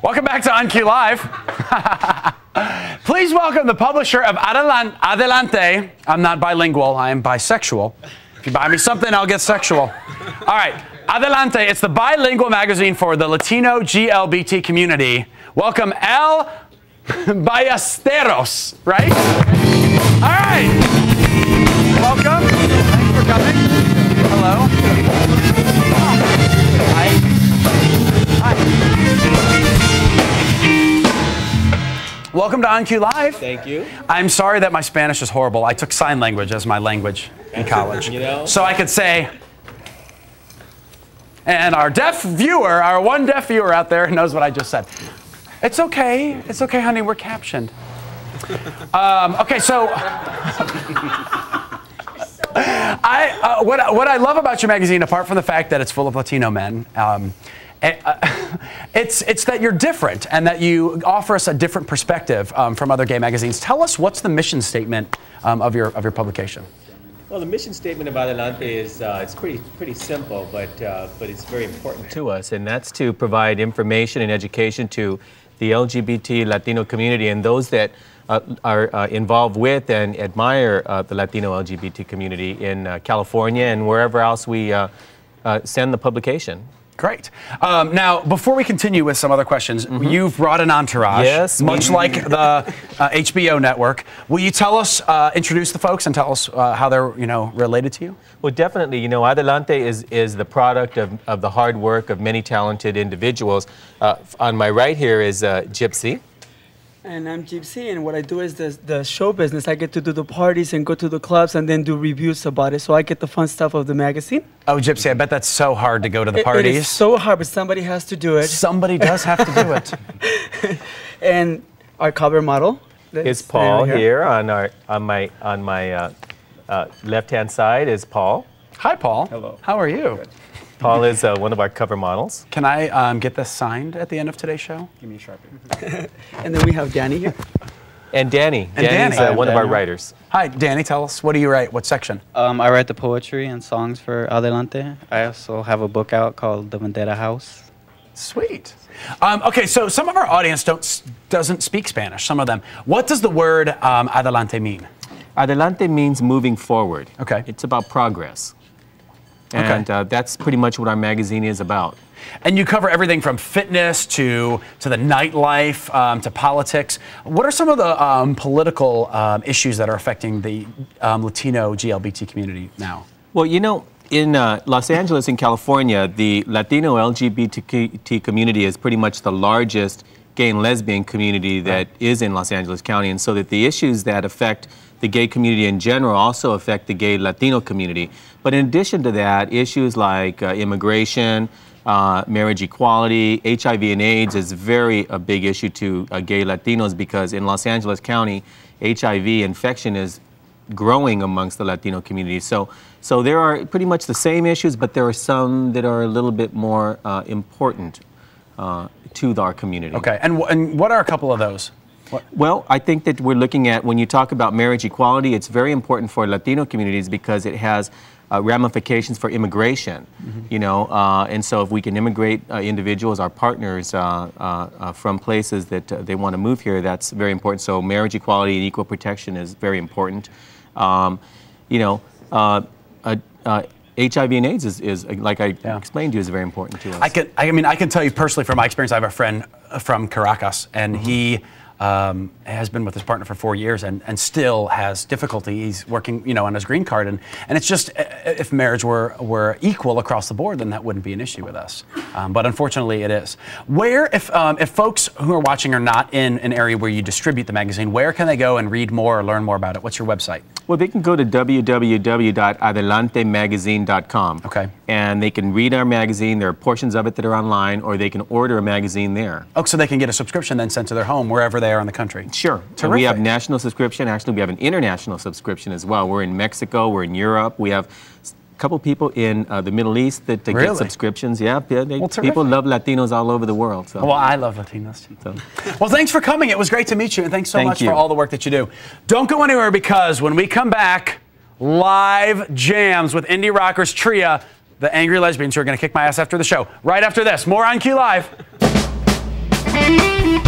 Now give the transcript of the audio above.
Welcome back to On Q Live. Please welcome the publisher of Adelante. I'm not bilingual, I am bisexual. If you buy me something, I'll get sexual. All right, Adelante, it's the bilingual magazine for the Latino GLBT community. Welcome, El Ballesteros, right? All right. Welcome. Thanks for coming. Hello. Hi. Hi. Welcome to On Q Live. Thank you. I'm sorry that my Spanish is horrible. I took sign language as my language in college. You know? So I could say, and our deaf viewer, our one deaf viewer out there knows what I just said. It's okay. It's okay, honey. We're captioned. Okay, so what I love about your magazine, apart from the fact that it's full of Latino men, it's that you're different and that you offer us a different perspective from other gay magazines. Tell us, what's the mission statement of your publication? Well, the mission statement of Adelante is it's pretty simple, but it's very important to us, and that's to provide information and education to the LGBT Latino community and those that are involved with and admire the Latino LGBT community in California and wherever else we send the publication. Great. Now, before we continue with some other questions, you've brought an entourage, yes, much like the HBO network. Will you tell us, introduce the folks and tell us how they're, related to you? Well, definitely. Adelante is the product of the hard work of many talented individuals. On my right here is Gypsy. And I'm Gypsy, and what I do is the show business. I get to do the parties and go to the clubs and then do reviews about it. So I get the fun stuff of the magazine. Oh, Gypsy, I bet that's so hard to go to the parties. It is so hard, but somebody has to do it. Somebody does have to do it. And our cover model is Paul here on my left-hand side is Paul. Hi, Paul. Hello. How are you? Good. Paul is one of our cover models. Can I get this signed at the end of today's show? Give me a Sharpie. And then we have Danny here. And Danny. Danny's one of our writers. Hi, Danny. Tell us, what do you write? What section? I write the poetry and songs for Adelante. I also have a book out called The Vendetta House. Sweet. Okay, so some of our audience doesn't speak Spanish, some of them. What does the word Adelante mean? Adelante means moving forward. Okay. It's about progress. And that's pretty much what our magazine is about. And you cover everything from fitness to the nightlife to politics. What are some of the political issues that are affecting the Latino GLBT community now? Well, in Los Angeles in California, the Latino LGBT community is pretty much the largest gay and lesbian community that is in Los Angeles County. And so that the issues that affect the gay community in general also affect the gay Latino community. But in addition to that, issues like immigration, marriage equality, HIV and AIDS is a big issue to gay Latinos, because in Los Angeles County, HIV infection is growing amongst the Latino community. So there are pretty much the same issues, but there are some that are a little bit more important to our community. Okay, and what are a couple of those? Well, I think that we're looking at, when you talk about marriage equality, it's very important for Latino communities because it has ramifications for immigration, and so if we can immigrate individuals, our partners, from places that they want to move here, that's very important. So marriage equality and equal protection is very important. HIV and AIDS is like I explained to you, is very important to us. I can tell you personally from my experience, I have a friend from Caracas, and he has been with his partner for 4 years and still has difficulty. He's working, on his green card, and it's just, if marriage were equal across the board, then that wouldn't be an issue with us. But unfortunately, it is. Where, if folks who are watching are not in an area where you distribute the magazine, where can they go and read more or learn more about it? What's your website? Well, they can go to www.adelantemagazine.com. Okay. And they can read our magazine. There are portions of it that are online, or they can order a magazine there. Oh, so they can get a subscription then sent to their home wherever they are in the country? Sure. And we have national subscription. Actually, we have an international subscription as well. We're in Mexico. We're in Europe. We have a couple people in the Middle East that get subscriptions. Yeah, people love Latinos all over the world. So. Well, I love Latinos too. So. Well, thanks for coming. It was great to meet you, and thanks so much for all the work that you do. Don't go anywhere, because when we come back, live jams with indie rockers Tria, the Angry Lesbians, who are going to kick my ass after the show. Right after this, more on Q Live. Adelante.